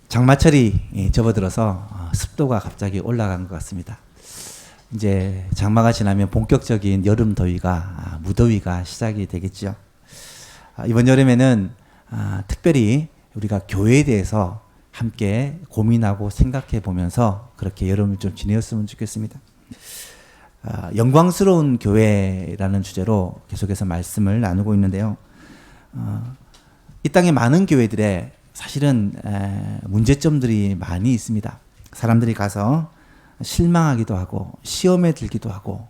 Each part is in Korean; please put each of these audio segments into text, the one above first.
장마철이 접어들어서 습도가 갑자기 올라간 것 같습니다. 이제 장마가 지나면 본격적인 여름 더위가 무더위가 시작이 되겠죠. 이번 여름에는 특별히 우리가 교회에 대해서 함께 고민하고 생각해 보면서 그렇게 여름을 좀 지내었으면 좋겠습니다. 영광스러운 교회라는 주제로 계속해서 말씀을 나누고 있는데요. 이 땅의 많은 교회들에 사실은 문제점들이 많이 있습니다. 사람들이 가서 실망하기도 하고 시험에 들기도 하고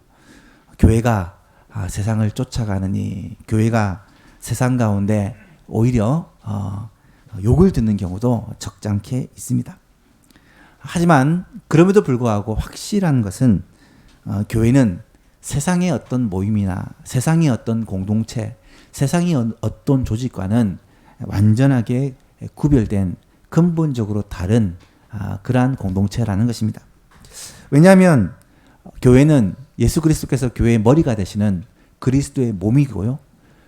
교회가 세상을 쫓아가느니 교회가 세상 가운데 오히려 욕을 듣는 경우도 적잖게 있습니다. 하지만 그럼에도 불구하고 확실한 것은 교회는 세상의 어떤 모임이나 세상의 어떤 공동체, 세상의 어떤 조직과는 완전하게 구별된 근본적으로 다른 그러한 공동체라는 것입니다. 왜냐하면 교회는 예수 그리스도께서 교회의 머리가 되시는 그리스도의 몸이고요.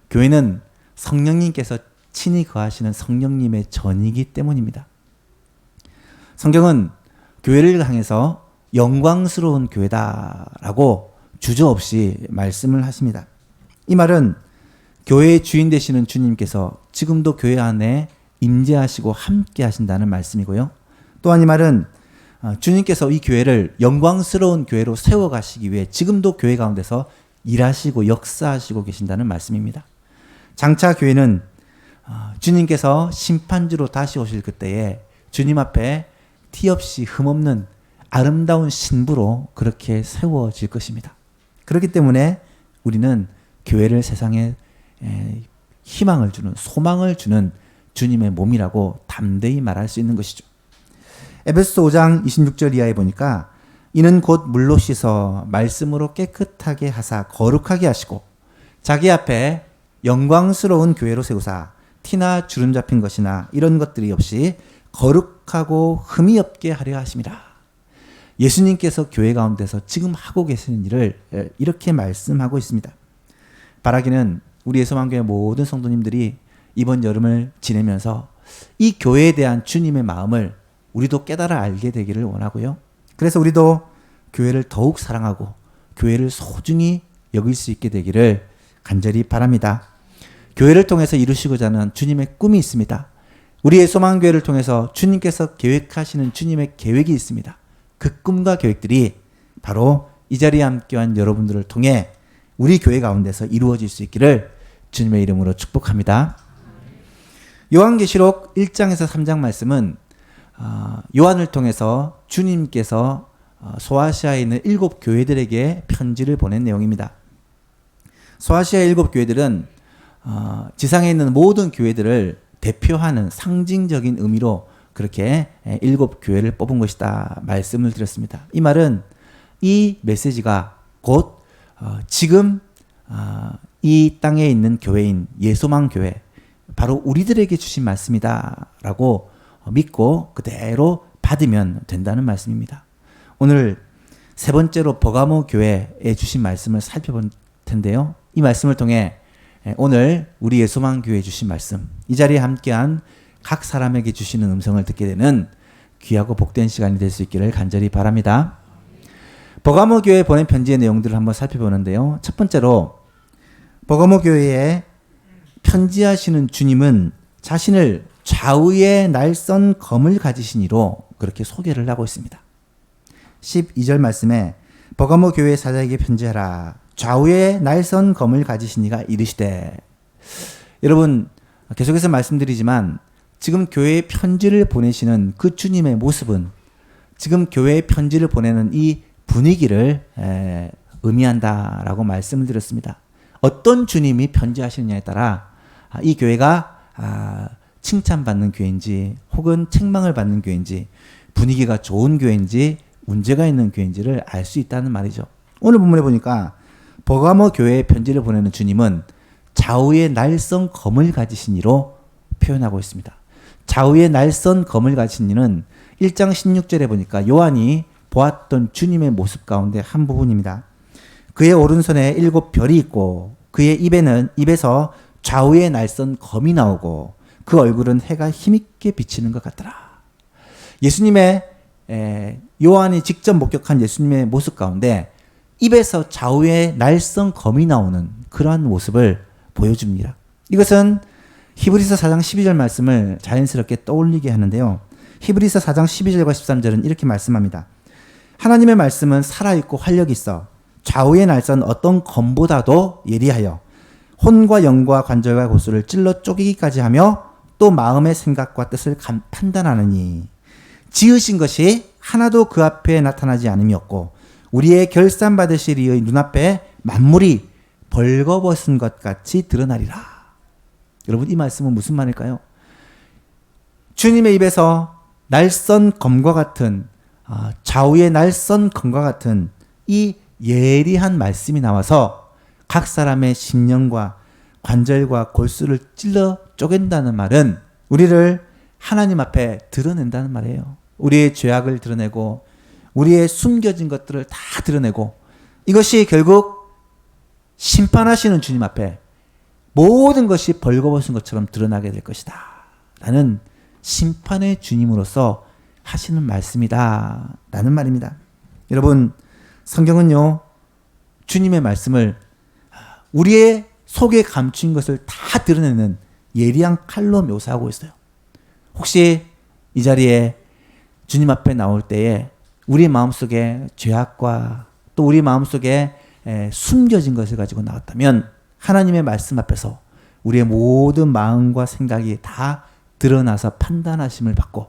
교회는 성령님께서 친히 거하시는 성령님의 전이기 때문입니다. 성경은 교회를 향해서 영광스러운 교회다라고 주저없이 말씀을 하십니다. 이 말은 교회의 주인 되시는 주님께서 지금도 교회 안에 임재하시고 함께 하신다는 말씀이고요. 또한 이 말은 주님께서 이 교회를 영광스러운 교회로 세워가시기 위해 지금도 교회 가운데서 일하시고 역사하시고 계신다는 말씀입니다. 장차 교회는 주님께서 심판주로 다시 오실 그때에 주님 앞에 티 없이 흠없는 아름다운 신부로 그렇게 세워질 것입니다. 그렇기 때문에 우리는 교회를 세상에 희망을 주는, 소망을 주는 주님의 몸이라고 담대히 말할 수 있는 것이죠. 에베소서 5장 26절 이하에 보니까 이는 곧 물로 씻어 말씀으로 깨끗하게 하사 거룩하게 하시고 자기 앞에 영광스러운 교회로 세우사 티나 주름 잡힌 것이나 이런 것들이 없이 거룩하고 흠이 없게 하려 하심이라. 예수님께서 교회 가운데서 지금 하고 계시는 일을 이렇게 말씀하고 있습니다. 바라기는 우리 예수만교회 모든 성도님들이 이번 여름을 지내면서 이 교회에 대한 주님의 마음을 우리도 깨달아 알게 되기를 원하고요. 그래서 우리도 교회를 더욱 사랑하고 교회를 소중히 여길 수 있게 되기를 간절히 바랍니다. 교회를 통해서 이루시고자 하는 주님의 꿈이 있습니다. 우리의 소망교회를 통해서 주님께서 계획하시는 주님의 계획이 있습니다. 그 꿈과 계획들이 바로 이 자리에 함께한 여러분들을 통해 우리 교회 가운데서 이루어질 수 있기를 주님의 이름으로 축복합니다. 요한계시록 1장에서 3장 말씀은 요한을 통해서 주님께서 소아시아에 있는 7 교회들에게 편지를 보낸 내용입니다. 소아시아 7 교회들은 지상에 있는 모든 교회들을 대표하는 상징적인 의미로 그렇게 7 교회를 뽑은 것이다 말씀을 드렸습니다. 이 말은 이 메시지가 곧 지금 이 땅에 있는 교회인 예소망 교회, 바로 우리들에게 주신 말씀이다 라고 믿고 그대로 받으면 된다는 말씀입니다. 오늘 세 번째로 버가모 교회에 주신 말씀을 살펴볼 텐데요. 이 말씀을 통해 오늘 우리 예소망 교회에 주신 말씀, 이 자리에 함께한 각 사람에게 주시는 음성을 듣게 되는 귀하고 복된 시간이 될 수 있기를 간절히 바랍니다. 버가모 교회에 보낸 편지의 내용들을 한번 살펴보는데요. 첫 번째로 버가모 교회에 편지하시는 주님은 자신을 좌우의 날선 검을 가지신 이로 그렇게 소개를 하고 있습니다. 12절 말씀에 버가모 교회 사자에게 편지하라. 좌우의 날선 검을 가지신 이가 이르시되. 여러분, 계속해서 말씀드리지만 지금 교회에 편지를 보내시는 그 주님의 모습은 지금 교회에 편지를 보내는 이 분위기를 의미한다라고 말씀을 드렸습니다. 어떤 주님이 편지하시느냐에 따라 이 교회가 칭찬받는 교회인지 혹은 책망을 받는 교회인지 분위기가 좋은 교회인지 문제가 있는 교회인지를 알 수 있다는 말이죠. 오늘 본문에 보니까 버가모 교회에 편지를 보내는 주님은 좌우의 날선 검을 가지신 이로 표현하고 있습니다. 좌우의 날선 검을 가지신 이는 1장 16절에 보니까 요한이 보았던 주님의 모습 가운데 한 부분입니다. 그의 오른손에 7 별이 있고 그의 입에서 좌우의 날선 검이 나오고 그 얼굴은 해가 힘있게 비치는 것 같더라. 예수님의 요한이 직접 목격한 예수님의 모습 가운데 입에서 좌우에 날선 검이 나오는 그러한 모습을 보여줍니다. 이것은 히브리서 4장 12절 말씀을 자연스럽게 떠올리게 하는데요. 히브리서 4장 12절과 13절은 이렇게 말씀합니다. 하나님의 말씀은 살아있고 활력이 있어 좌우에 날선 어떤 검보다도 예리하여 혼과 영과 관절과 고수를 찔러 쪼개기까지 하며 또 마음의 생각과 뜻을 판단하느니 지으신 것이 하나도 그 앞에 나타나지 않음이었고 우리의 결산받으실 이의 눈앞에 만물이 벌거벗은 것 같이 드러나리라. 여러분 이 말씀은 무슨 말일까요? 주님의 입에서 날선 검과 같은 좌우의 날선 검과 같은 이 예리한 말씀이 나와서 각 사람의 심령과 관절과 골수를 찔러 쪼갠다는 말은 우리를 하나님 앞에 드러낸다는 말이에요. 우리의 죄악을 드러내고 우리의 숨겨진 것들을 다 드러내고 이것이 결국 심판하시는 주님 앞에 모든 것이 벌거벗은 것처럼 드러나게 될 것이다 라는 심판의 주님으로서 하시는 말씀이다 라는 말입니다. 여러분 성경은요 주님의 말씀을 우리의 속에 감춘 것을 다 드러내는 예리한 칼로 묘사하고 있어요. 혹시 이 자리에 주님 앞에 나올 때에 우리 마음속에 죄악과 또 우리 마음속에 숨겨진 것을 가지고 나왔다면 하나님의 말씀 앞에서 우리의 모든 마음과 생각이 다 드러나서 판단하심을 받고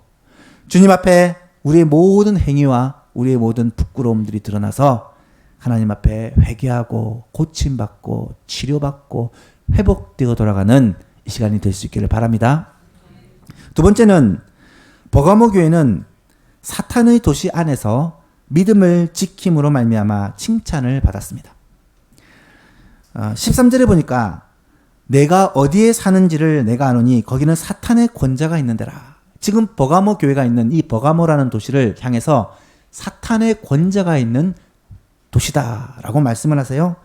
주님 앞에 우리의 모든 행위와 우리의 모든 부끄러움들이 드러나서 하나님 앞에 회개하고 고침받고 치료받고 회복되어 돌아가는 이 시간이 될 수 있기를 바랍니다. 두 번째는 버가모 교회는 사탄의 도시 안에서 믿음을 지킴으로 말미암아 칭찬을 받았습니다. 13절에 보니까 내가 어디에 사는지를 내가 아노니 거기는 사탄의 권자가 있는 데라. 지금 버가모 교회가 있는 이 버가모라는 도시를 향해서 사탄의 권자가 있는 도시다라고 말씀을 하세요.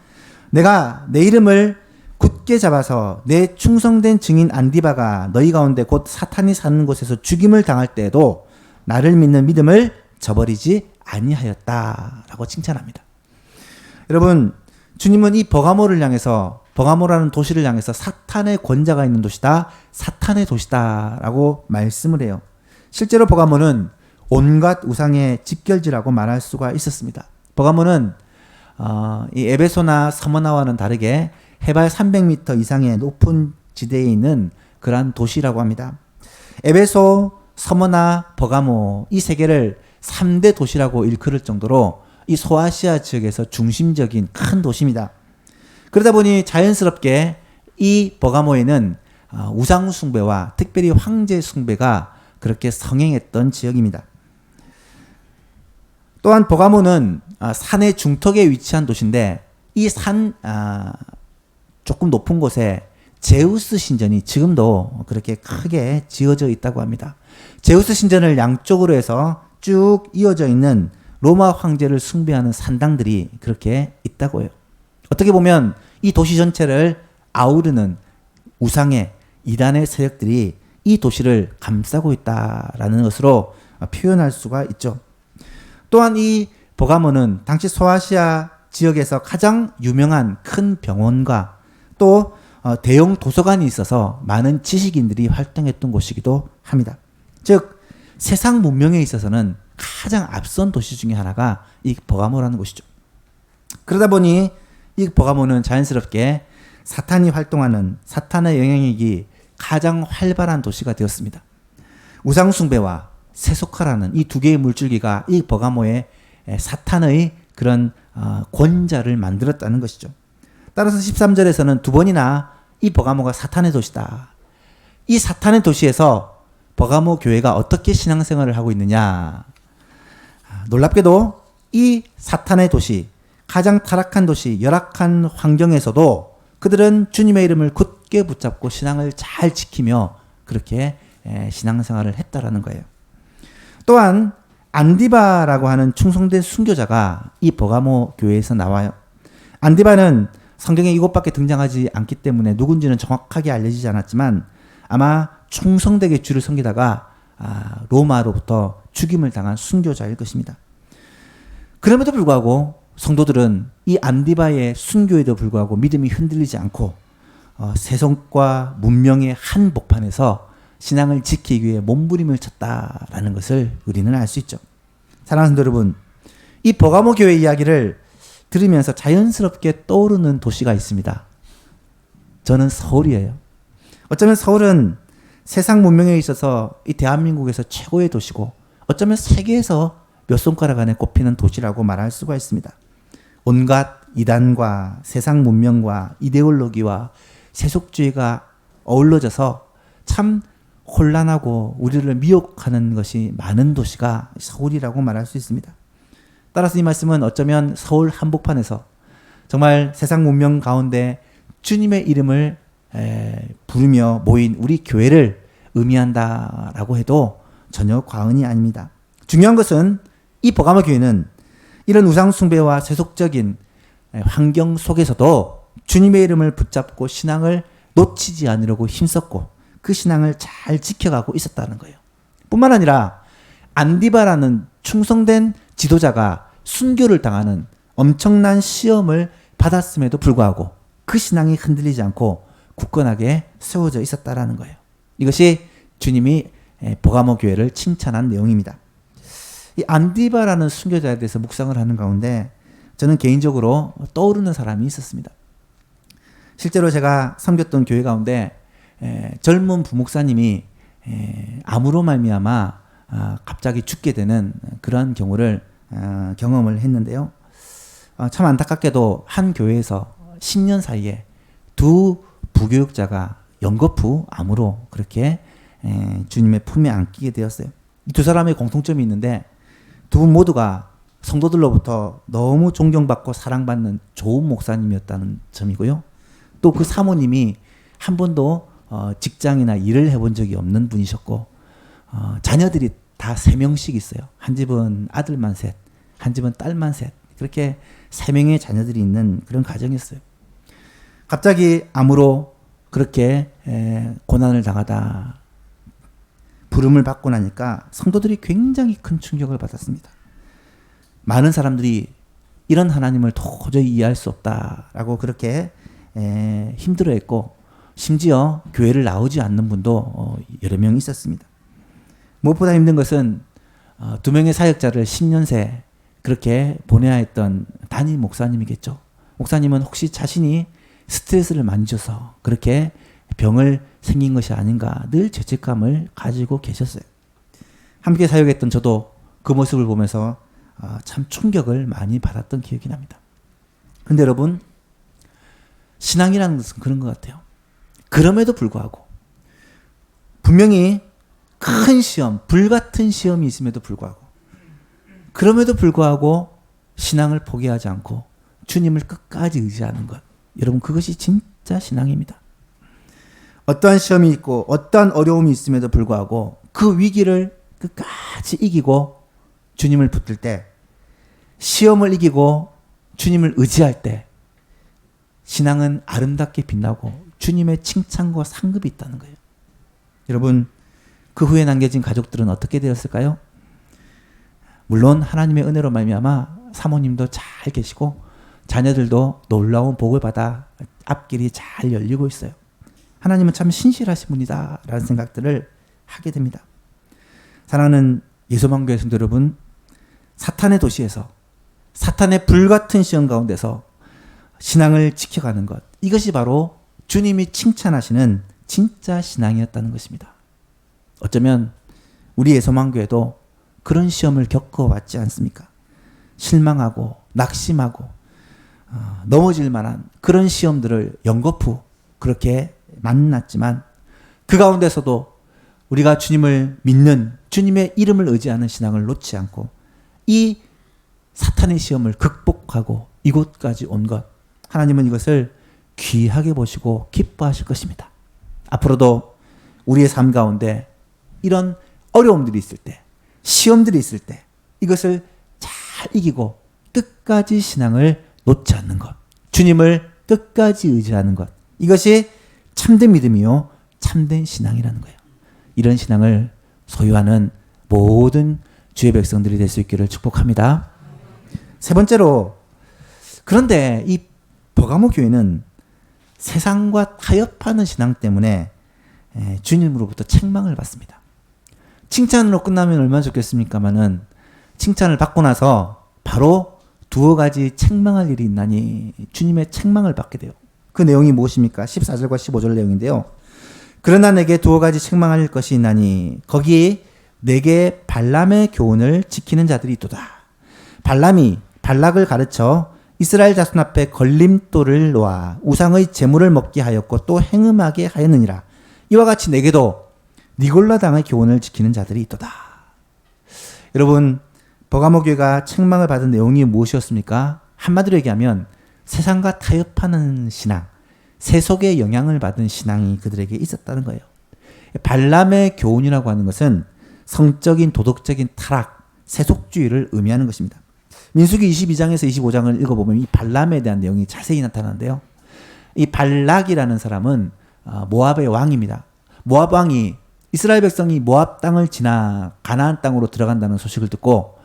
내가 내 이름을 굳게 잡아서 내 충성된 증인 안디바가 너희 가운데 곧 사탄이 사는 곳에서 죽임을 당할 때에도 나를 믿는 믿음을 저버리지 아니하였다라고 칭찬합니다. 여러분 주님은 이 버가모를 향해서 버가모라는 도시를 향해서 사탄의 권자가 있는 도시다, 사탄의 도시다라고 말씀을 해요. 실제로 버가모는 온갖 우상의 집결지라고 말할 수가 있었습니다. 버가모는 이 에베소나 서머나와는 다르게 해발 300m 이상의 높은 지대에 있는 그러한 도시라고 합니다. 에베소, 서머나, 버가모 이 세 개를 3대 도시라고 일컬을 정도로 이 소아시아 지역에서 중심적인 큰 도시입니다. 그러다 보니 자연스럽게 이 버가모에는 우상 숭배와 특별히 황제 숭배가 그렇게 성행했던 지역입니다. 또한 버가모는 산의 중턱에 위치한 도시인데 이 산 조금 높은 곳에 제우스 신전이 지금도 그렇게 크게 지어져 있다고 합니다. 제우스 신전을 양쪽으로 해서 쭉 이어져 있는 로마 황제를 숭배하는 산당들이 그렇게 있다고 해요. 어떻게 보면 이 도시 전체를 아우르는 우상의 이단의 세력들이 이 도시를 감싸고 있다라는 것으로 표현할 수가 있죠. 또한 이 버가모는 당시 소아시아 지역에서 가장 유명한 큰 병원과 또 대형 도서관이 있어서 많은 지식인들이 활동했던 곳이기도 합니다. 즉 세상 문명에 있어서는 가장 앞선 도시 중에 하나가 이 버가모라는 곳이죠. 그러다 보니 이 버가모는 자연스럽게 사탄이 활동하는 사탄의 영향력이 가장 활발한 도시가 되었습니다. 우상 숭배와 세속화라는 이 두 개의 물줄기가 이 버가모에 사탄의 그런 권자를 만들었다는 것이죠. 따라서 13절에서는 두 번이나 이 버가모가 사탄의 도시다. 이 사탄의 도시에서 버가모 교회가 어떻게 신앙생활을 하고 있느냐. 놀랍게도 이 사탄의 도시, 가장 타락한 도시, 열악한 환경에서도 그들은 주님의 이름을 굳게 붙잡고 신앙을 잘 지키며 그렇게 신앙생활을 했다라는 거예요. 또한 안디바라고 하는 충성된 순교자가 이 버가모 교회에서 나와요. 안디바는 성경에 이곳밖에 등장하지 않기 때문에 누군지는 정확하게 알려지지 않았지만 아마 충성되게 주를 섬기다가 로마로부터 죽임을 당한 순교자일 것입니다. 그럼에도 불구하고 성도들은 이 안디바의 순교에도 불구하고 믿음이 흔들리지 않고 세속과 문명의 한복판에서 신앙을 지키기 위해 몸부림을 쳤다라는 것을 우리는 알 수 있죠. 사랑하는 성도 여러분, 이 버가모 교회 이야기를 들으면서 자연스럽게 떠오르는 도시가 있습니다. 저는 서울이에요. 어쩌면 서울은 세상 문명에 있어서 이 대한민국에서 최고의 도시고 어쩌면 세계에서 몇 손가락 안에 꼽히는 도시라고 말할 수가 있습니다. 온갖 이단과 세상 문명과 이데올로기와 세속주의가 어우러져서 참 혼란하고 우리를 미혹하는 것이 많은 도시가 서울이라고 말할 수 있습니다. 따라서 이 말씀은 어쩌면 서울 한복판에서 정말 세상 문명 가운데 주님의 이름을 부르며 모인 우리 교회를 의미한다라고 해도 전혀 과언이 아닙니다. 중요한 것은 이 버가모 교회는 이런 우상 숭배와 세속적인 환경 속에서도 주님의 이름을 붙잡고 신앙을 놓치지 않으려고 힘썼고 그 신앙을 잘 지켜가고 있었다는 거예요. 뿐만 아니라 안디바라는 충성된 지도자가 순교를 당하는 엄청난 시험을 받았음에도 불구하고 그 신앙이 흔들리지 않고 굳건하게 세워져 있었다라는 거예요. 이것이 주님이 버가모 교회를 칭찬한 내용입니다. 이 안디바라는 순교자에 대해서 묵상을 하는 가운데 저는 개인적으로 떠오르는 사람이 있었습니다. 실제로 제가 섬겼던 교회 가운데 젊은 부목사님이 암으로 말미암아 갑자기 죽게 되는 그러한 경우를 경험을 했는데요. 참 안타깝게도 한 교회에서 10년 사이에 두 부교육자가 연거푸 암으로 그렇게 주님의 품에 안기게 되었어요. 이 두 사람의 공통점이 있는데 두 분 모두가 성도들로부터 너무 존경받고 사랑받는 좋은 목사님이었다는 점이고요. 또 그 사모님이 한 번도 직장이나 일을 해본 적이 없는 분이셨고 자녀들이 다 3명씩 있어요. 한 집은 아들만 셋, 한 집은 딸만 셋, 그렇게 3명의 자녀들이 있는 그런 가정이었어요. 갑자기 암으로 그렇게 고난을 당하다 부름을 받고 나니까 성도들이 굉장히 큰 충격을 받았습니다. 많은 사람들이 이런 하나님을 도저히 이해할 수 없다라고 그렇게 힘들어했고 심지어 교회를 나오지 않는 분도 여러 명 있었습니다. 무엇보다 힘든 것은 두 명의 사역자를 10년 새 그렇게 보내야 했던 담임 목사님이겠죠. 목사님은 혹시 자신이 스트레스를 많이 줘서 그렇게 병을 생긴 것이 아닌가 늘 죄책감을 가지고 계셨어요. 함께 사역했던 저도 그 모습을 보면서 참 충격을 많이 받았던 기억이 납니다. 그런데 여러분, 신앙이라는 것은 그런 것 같아요. 그럼에도 불구하고 분명히 큰 시험, 불같은 시험이 있음에도 불구하고 그럼에도 불구하고 신앙을 포기하지 않고 주님을 끝까지 의지하는 것, 여러분 그것이 진짜 신앙입니다. 어떠한 시험이 있고 어떠한 어려움이 있음에도 불구하고 그 위기를 끝까지 이기고 주님을 붙들 때, 시험을 이기고 주님을 의지할 때 신앙은 아름답게 빛나고 주님의 칭찬과 상급이 있다는 거예요. 여러분, 그 후에 남겨진 가족들은 어떻게 되었을까요? 물론 하나님의 은혜로 말미암아 사모님도 잘 계시고 자녀들도 놀라운 복을 받아 앞길이 잘 열리고 있어요. 하나님은 참 신실하신 분이다 라는 생각들을 하게 됩니다. 사랑하는 예수만교회 성도 여러분, 사탄의 도시에서 사탄의 불같은 시험 가운데서 신앙을 지켜가는 것, 이것이 바로 주님이 칭찬하시는 진짜 신앙이었다는 것입니다. 어쩌면 우리 예수만교회도 그런 시험을 겪어왔지 않습니까? 실망하고 낙심하고 넘어질 만한 그런 시험들을 연거푸 그렇게 만났지만 그 가운데서도 우리가 주님을 믿는, 주님의 이름을 의지하는 신앙을 놓지 않고 이 사탄의 시험을 극복하고 이곳까지 온 것, 하나님은 이것을 귀하게 보시고 기뻐하실 것입니다. 앞으로도 우리의 삶 가운데 이런 어려움들이 있을 때, 시험들이 있을 때 이것을 잘 이기고 끝까지 신앙을 놓지 않는 것, 주님을 끝까지 의지하는 것, 이것이 참된 믿음이요 참된 신앙이라는 거예요. 이런 신앙을 소유하는 모든 주의 백성들이 될 수 있기를 축복합니다. 세 번째로, 그런데 이 버가모 교회는 세상과 타협하는 신앙 때문에 주님으로부터 책망을 받습니다. 칭찬으로 끝나면 얼마나 좋겠습니까마는 칭찬을 받고 나서 바로 두어 가지 책망할 일이 있나니 주님의 책망을 받게 돼요. 그 내용이 무엇입니까? 14절과 15절 내용인데요. 그러나 내게 두어 가지 책망할 것이 있나니 거기에 내게 발람의 교훈을 지키는 자들이 있도다. 발람이 발락을 가르쳐 이스라엘 자손 앞에 걸림돌을 놓아 우상의 제물을 먹게 하였고 또 행음하게 하였느니라. 이와 같이 내게도 니골라 당의 교훈을 지키는 자들이 있도다. 여러분, 버가모 교회가 책망을 받은 내용이 무엇이었습니까? 한마디로 얘기하면 세상과 타협하는 신앙, 세속의 영향을 받은 신앙이 그들에게 있었다는 거예요. 발람의 교훈이라고 하는 것은 성적인 도덕적인 타락, 세속주의를 의미하는 것입니다. 민수기 22장에서 25장을 읽어보면 이 발람에 대한 내용이 자세히 나타나는데요. 이 발락이라는 사람은 모압의 왕입니다. 모압 왕이 이스라엘 백성이 모압 땅을 지나 가나안 땅으로 들어간다는 소식을 듣고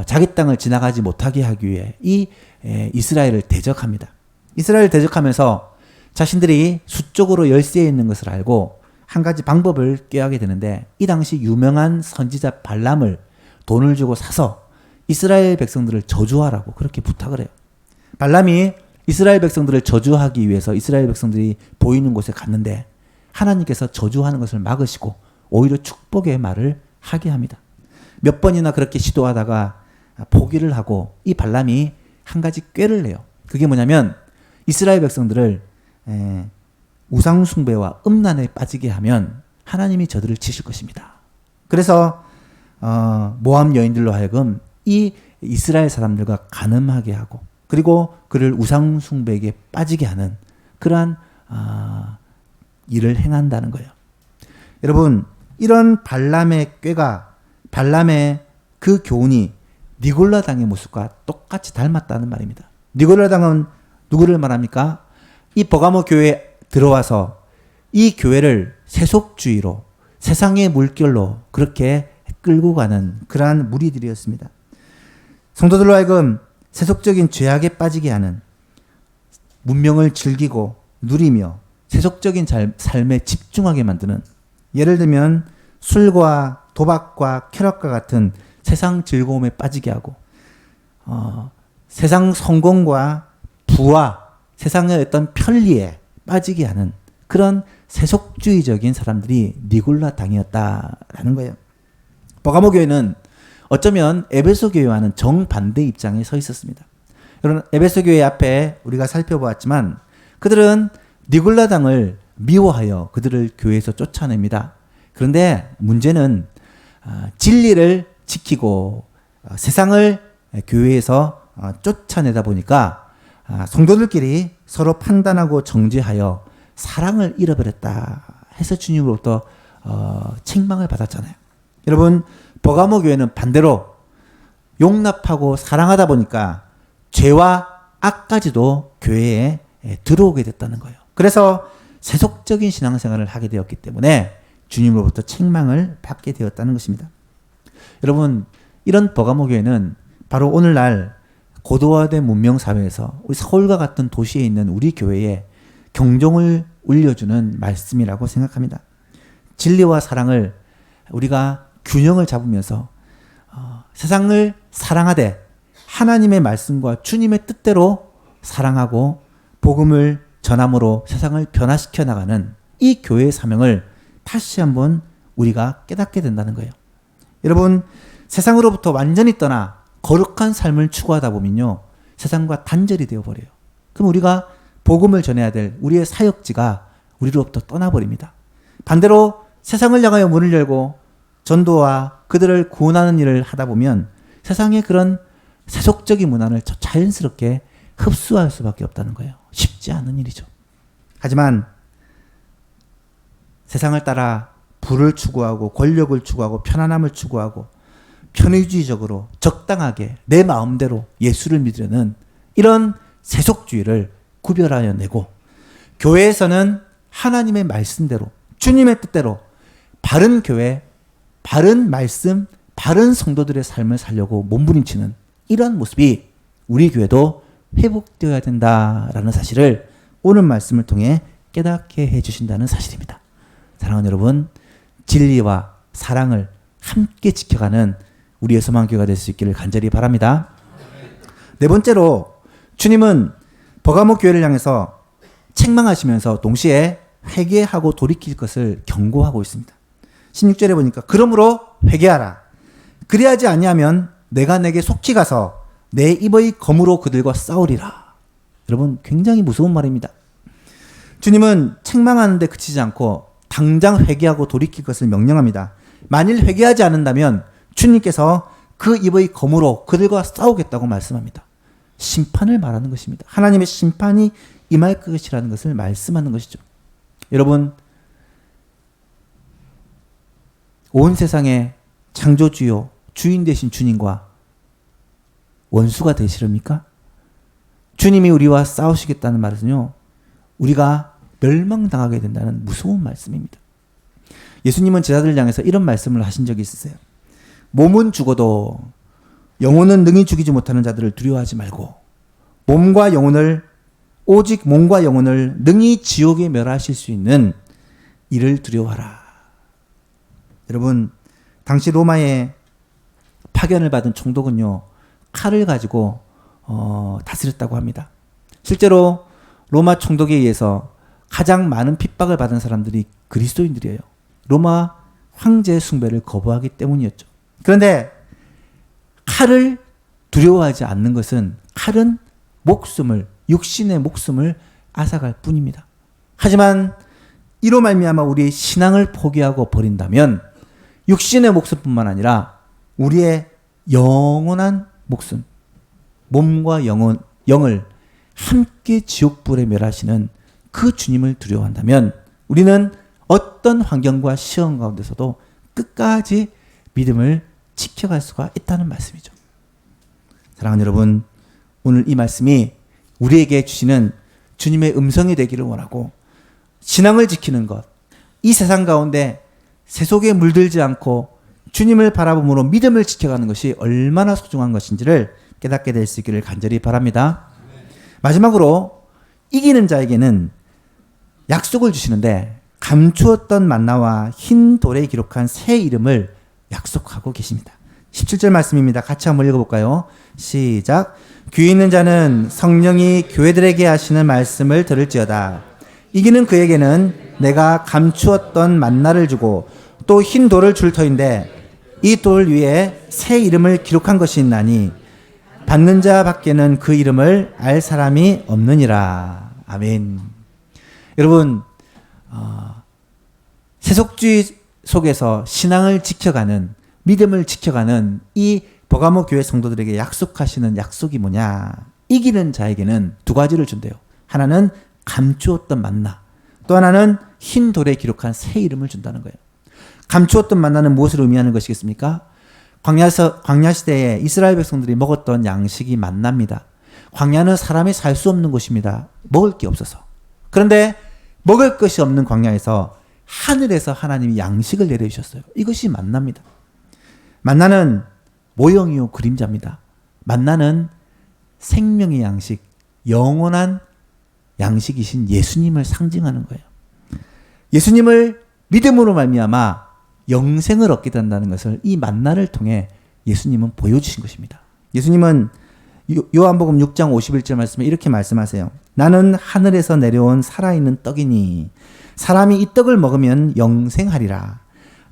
자기 땅을 지나가지 못하게 하기 위해 이 이스라엘을 대적합니다. 이스라엘을 대적하면서 자신들이 수적으로 열세에 있는 것을 알고 한 가지 방법을 꾀하게 되는데, 이 당시 유명한 선지자 발람을 돈을 주고 사서 이스라엘 백성들을 저주하라고 그렇게 부탁을 해요. 발람이 이스라엘 백성들을 저주하기 위해서 이스라엘 백성들이 보이는 곳에 갔는데 하나님께서 저주하는 것을 막으시고 오히려 축복의 말을 하게 합니다. 몇 번이나 그렇게 시도하다가 포기를 하고 이 발람이 한 가지 꾀를 내요. 그게 뭐냐면 이스라엘 백성들을 우상 숭배와 음란에 빠지게 하면 하나님이 저들을 치실 것입니다. 그래서 모압 여인들로 하여금 이 이스라엘 사람들과 간음하게 하고 그리고 그를 우상 숭배에게 빠지게 하는 그러한 일을 행한다는 거예요. 여러분, 이런 발람의 꾀가, 발람의 그 교훈이 니골라 당의 모습과 똑같이 닮았다는 말입니다. 니골라 당은 누구를 말합니까? 이 버가모 교회에 들어와서 이 교회를 세속주의로, 세상의 물결로 그렇게 끌고 가는 그러한 무리들이었습니다. 성도들로 하여금 세속적인 죄악에 빠지게 하는, 문명을 즐기고 누리며 세속적인 삶에 집중하게 만드는, 예를 들면 술과 도박과 쾌락과 같은 세상 즐거움에 빠지게 하고 세상 성공과 부와 세상의 어떤 편리에 빠지게 하는 그런 세속주의적인 사람들이 니골라 당이었다라는 거예요. 버가모 교회는 어쩌면 에베소 교회와는 정반대 입장에 서 있었습니다. 여러분, 에베소 교회 앞에 우리가 살펴보았지만 그들은 니골라 당을 미워하여 그들을 교회에서 쫓아냅니다. 그런데 문제는 진리를 지키고 세상을 교회에서 쫓아내다 보니까 성도들끼리 서로 판단하고 정죄하여 사랑을 잃어버렸다 해서 주님으로부터 책망을 받았잖아요. 여러분, 버가모 교회는 반대로 용납하고 사랑하다 보니까 죄와 악까지도 교회에 들어오게 됐다는 거예요. 그래서 세속적인 신앙생활을 하게 되었기 때문에 주님으로부터 책망을 받게 되었다는 것입니다. 여러분, 이런 버가모 교회는 바로 오늘날 고도화된 문명사회에서 우리 서울과 같은 도시에 있는 우리 교회에 경종을 울려주는 말씀이라고 생각합니다. 진리와 사랑을 우리가 균형을 잡으면서 세상을 사랑하되 하나님의 말씀과 주님의 뜻대로 사랑하고 복음을 전함으로 세상을 변화시켜 나가는 이 교회의 사명을 다시 한번 우리가 깨닫게 된다는 거예요. 여러분, 세상으로부터 완전히 떠나 거룩한 삶을 추구하다 보면요, 세상과 단절이 되어버려요. 그럼 우리가 복음을 전해야 될 우리의 사역지가 우리로부터 떠나버립니다. 반대로 세상을 향하여 문을 열고 전도와 그들을 구원하는 일을 하다 보면 세상의 그런 세속적인 문화를 자연스럽게 흡수할 수밖에 없다는 거예요. 쉽지 않은 일이죠. 하지만 세상을 따라 부를 추구하고 권력을 추구하고 편안함을 추구하고 편의주의적으로 적당하게 내 마음대로 예수를 믿으려는 이런 세속주의를 구별하여 내고, 교회에서는 하나님의 말씀대로 주님의 뜻대로 바른 교회, 바른 말씀, 바른 성도들의 삶을 살려고 몸부림치는 이러한 모습이 우리 교회도 회복되어야 된다라는 사실을 오늘 말씀을 통해 깨닫게 해주신다는 사실입니다. 사랑하는 여러분, 진리와 사랑을 함께 지켜가는 우리의 소망교회가 될 수 있기를 간절히 바랍니다. 네 번째로 주님은 버가모 교회를 향해서 책망하시면서 동시에 회개하고 돌이킬 것을 경고하고 있습니다. 16절에 보니까 그러므로 회개하라. 그리하지 아니하면 내가 내게 속히 가서 내 입의 검으로 그들과 싸우리라. 여러분, 굉장히 무서운 말입니다. 주님은 책망하는데 그치지 않고 당장 회개하고 돌이킬 것을 명령합니다. 만일 회개하지 않는다면 주님께서 그 입의 검으로 그들과 싸우겠다고 말씀합니다. 심판을 말하는 것입니다. 하나님의 심판이 임할 것이라는 것을 말씀하는 것이죠. 여러분, 온 세상의 창조주요 주인 되신 주님과 원수가 되시렵니까? 주님이 우리와 싸우시겠다는 말은요, 우리가 멸망당하게 된다는 무서운 말씀입니다. 예수님은 제자들을 향해서 이런 말씀을 하신 적이 있으세요. 몸은 죽어도 영혼은 능히 죽이지 못하는 자들을 두려워하지 말고 오직 몸과 영혼을 능히 지옥에 멸하실 수 있는 이를 두려워하라. 여러분, 당시 로마의 파견을 받은 총독은요, 칼을 가지고 다스렸다고 합니다. 실제로 로마 총독에 의해서 가장 많은 핍박을 받은 사람들이 그리스도인들이에요. 로마 황제 숭배를 거부하기 때문이었죠. 그런데 칼을 두려워하지 않는 것은 칼은 육신의 목숨을 앗아갈 뿐입니다. 하지만 이로 말미암아 우리의 신앙을 포기하고 버린다면 육신의 목숨뿐만 아니라 우리의 영원한 목숨, 몸과 영을 함께 지옥불에 멸하시는 그 주님을 두려워한다면 우리는 어떤 환경과 시험 가운데서도 끝까지 믿음을 지켜갈 수가 있다는 말씀이죠. 사랑하는 여러분, 오늘 이 말씀이 우리에게 주시는 주님의 음성이 되기를 원하고 신앙을 지키는 것, 이 세상 가운데 세속에 물들지 않고 주님을 바라봄으로 믿음을 지켜가는 것이 얼마나 소중한 것인지를 깨닫게 될 수 있기를 간절히 바랍니다. 마지막으로 이기는 자에게는 약속을 주시는데 감추었던 만나와 흰 돌에 기록한 새 이름을 약속하고 계십니다. 17절 말씀입니다. 같이 한번 읽어볼까요? 시작. 귀 있는 자는 성령이 교회들에게 하시는 말씀을 들을지어다. 이기는 그에게는 내가 감추었던 만나를 주고 또 흰 돌을 줄 터인데 이 돌 위에 새 이름을 기록한 것이 있나니 받는 자 밖에는 그 이름을 알 사람이 없느니라. 아멘. 여러분, 세속주의 속에서 신앙을 지켜가는, 믿음을 지켜가는 이 버가모 교회 성도들에게 약속하시는 약속이 뭐냐? 이기는 자에게는 두 가지를 준대요. 하나는 감추었던 만나, 또 하나는 흰 돌에 기록한 새 이름을 준다는 거예요. 감추었던 만나는 무엇을 의미하는 것이겠습니까? 광야 시대에 이스라엘 백성들이 먹었던 양식이 만나입니다. 광야는 사람이 살 수 없는 곳입니다. 먹을 게 없어서. 그런데 먹을 것이 없는 광야에서 하늘에서 하나님이 양식을 내려주셨어요. 이것이 만나입니다. 만나는 모형이요 그림자입니다. 만나는 생명의 양식, 영원한 양식이신 예수님을 상징하는 거예요. 예수님을 믿음으로 말미암아 영생을 얻게 된다는 것을 이 만나를 통해 예수님은 보여주신 것입니다. 예수님은 요한복음 6장 51절 말씀에 이렇게 말씀하세요. 나는 하늘에서 내려온 살아있는 떡이니 사람이 이 떡을 먹으면 영생하리라.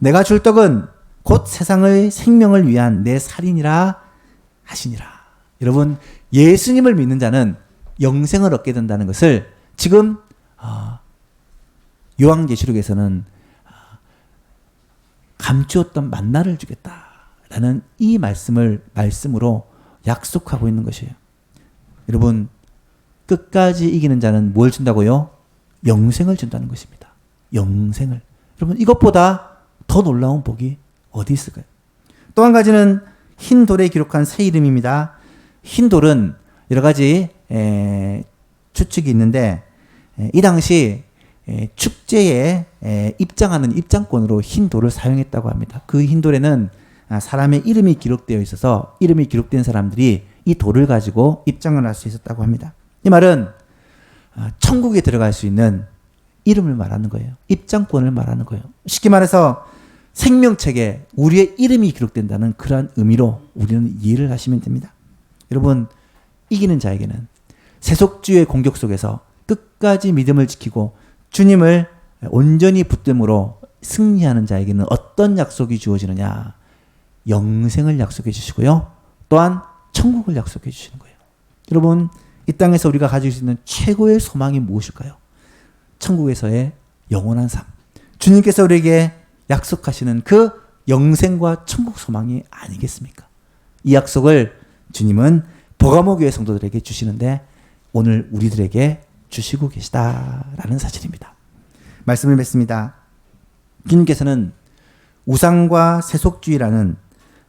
내가 줄 떡은 곧 세상의 생명을 위한 내 살이니라 하시니라. 여러분, 예수님을 믿는 자는 영생을 얻게 된다는 것을 지금 요한계시록에서는 감추었던 만나를 주겠다라는 이 말씀으로 약속하고 있는 것이에요. 여러분, 끝까지 이기는 자는 뭘 준다고요? 영생을 준다는 것입니다. 영생을. 여러분, 이것보다 더 놀라운 복이 어디 있을까요? 또 한 가지는 흰 돌에 기록한 새 이름입니다. 흰 돌은 여러 가지 추측이 있는데 이 당시 축제에 입장하는 입장권으로 흰 돌을 사용했다고 합니다. 그 흰 돌에는 사람의 이름이 기록되어 있어서 이름이 기록된 사람들이 이 돌을 가지고 입장을 할 수 있었다고 합니다. 이 말은 천국에 들어갈 수 있는 이름을 말하는 거예요. 입장권을 말하는 거예요. 쉽게 말해서 생명책에 우리의 이름이 기록된다는 그러한 의미로 우리는 이해를 하시면 됩니다. 여러분, 이기는 자에게는 세속주의 공격 속에서 끝까지 믿음을 지키고 주님을 온전히 붙들므로 승리하는 자에게는 어떤 약속이 주어지느냐? 영생을 약속해 주시고요. 또한 천국을 약속해 주시는 거예요. 여러분, 이 땅에서 우리가 가질 수 있는 최고의 소망이 무엇일까요? 천국에서의 영원한 삶. 주님께서 우리에게 약속하시는 그 영생과 천국 소망이 아니겠습니까? 이 약속을 주님은 버가모 교회 성도들에게 주시는데 오늘 우리들에게 주시고 계시다라는 사실입니다. 말씀을 맺습니다. 주님께서는 우상과 세속주의라는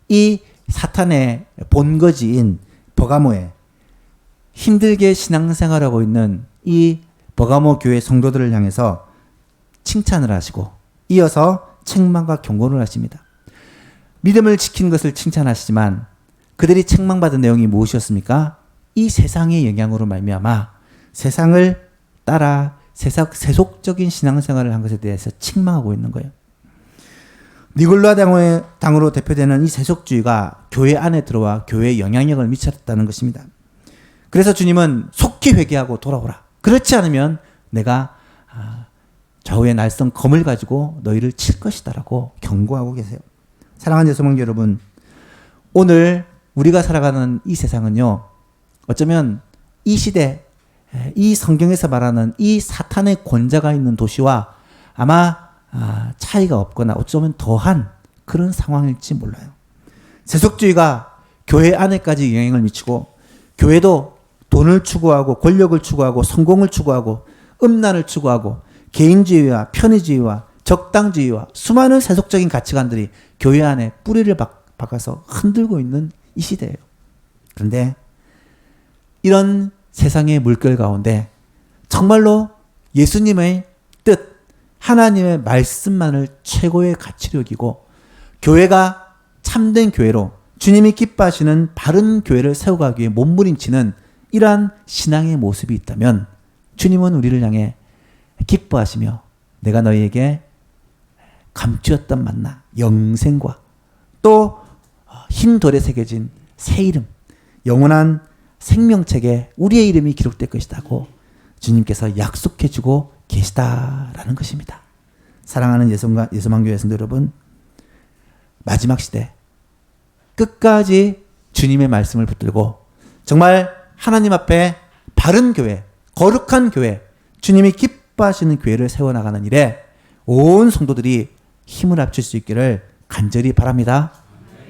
이 사탄의 본거지인 버가모에 힘들게 신앙생활하고 있는 이 버가모 교회 성도들을 향해서 칭찬을 하시고 이어서 책망과 경고를 하십니다. 믿음을 지킨 것을 칭찬하시지만 그들이 책망받은 내용이 무엇이었습니까? 이 세상의 영향으로 말미암아 세상을 따라 세속적인 신앙생활을 한 것에 대해서 책망하고 있는 거예요. 니골라 당으로 대표되는 이 세속주의가 교회 안에 들어와 교회에 영향력을 미쳤다는 것입니다. 그래서 주님은 속히 회개하고 돌아오라. 그렇지 않으면 내가 좌우의 날선 검을 가지고 너희를 칠 것이다라고 경고하고 계세요. 사랑하는 예수님들 여러분, 오늘 우리가 살아가는 이 세상은요, 어쩌면 이 시대, 이 성경에서 말하는 이 사탄의 권자가 있는 도시와 아마 차이가 없거나 어쩌면 더한 그런 상황일지 몰라요. 세속주의가 교회 안에까지 영향을 미치고 교회도 돈을 추구하고 권력을 추구하고 성공을 추구하고 음란을 추구하고 개인주의와 편의주의와 적당주의와 수많은 세속적인 가치관들이 교회 안에 뿌리를 박아서 흔들고 있는 이 시대예요. 그런데 이런 세상의 물결 가운데 정말로 예수님의 뜻, 하나님의 말씀만을 최고의 가치로 여기고 교회가 참된 교회로 주님이 기뻐하시는 바른 교회를 세워가기 위해 몸부림치는 이러한 신앙의 모습이 있다면 주님은 우리를 향해 기뻐하시며 내가 너희에게 감추었던 만나 영생과 또 흰 돌에 새겨진 새 이름 영원한 생명책에 우리의 이름이 기록될 것이라고 주님께서 약속해 주고 계시다라는 것입니다. 사랑하는 예수만교회 성도 여러분, 마지막 시대 끝까지 주님의 말씀을 붙들고 정말 하나님 앞에 바른 교회, 거룩한 교회, 주님이 기뻐하시는 교회를 세워나가는 일에 온 성도들이 힘을 합칠 수 있기를 간절히 바랍니다.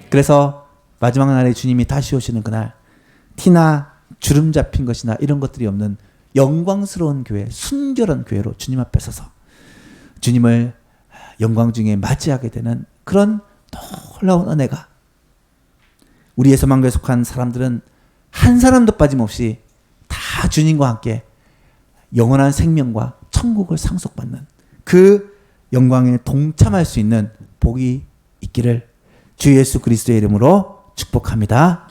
그래서 마지막 날에 주님이 다시 오시는 그날 티나 주름 잡힌 것이나 이런 것들이 없는 영광스러운 교회, 순결한 교회로 주님 앞에 서서 주님을 영광 중에 맞이하게 되는 그런 놀라운 은혜가 우리 예수만교에 속한 사람들은 한 사람도 빠짐없이 다 주님과 함께 영원한 생명과 천국을 상속받는 그 영광에 동참할 수 있는 복이 있기를 주 예수 그리스도의 이름으로 축복합니다.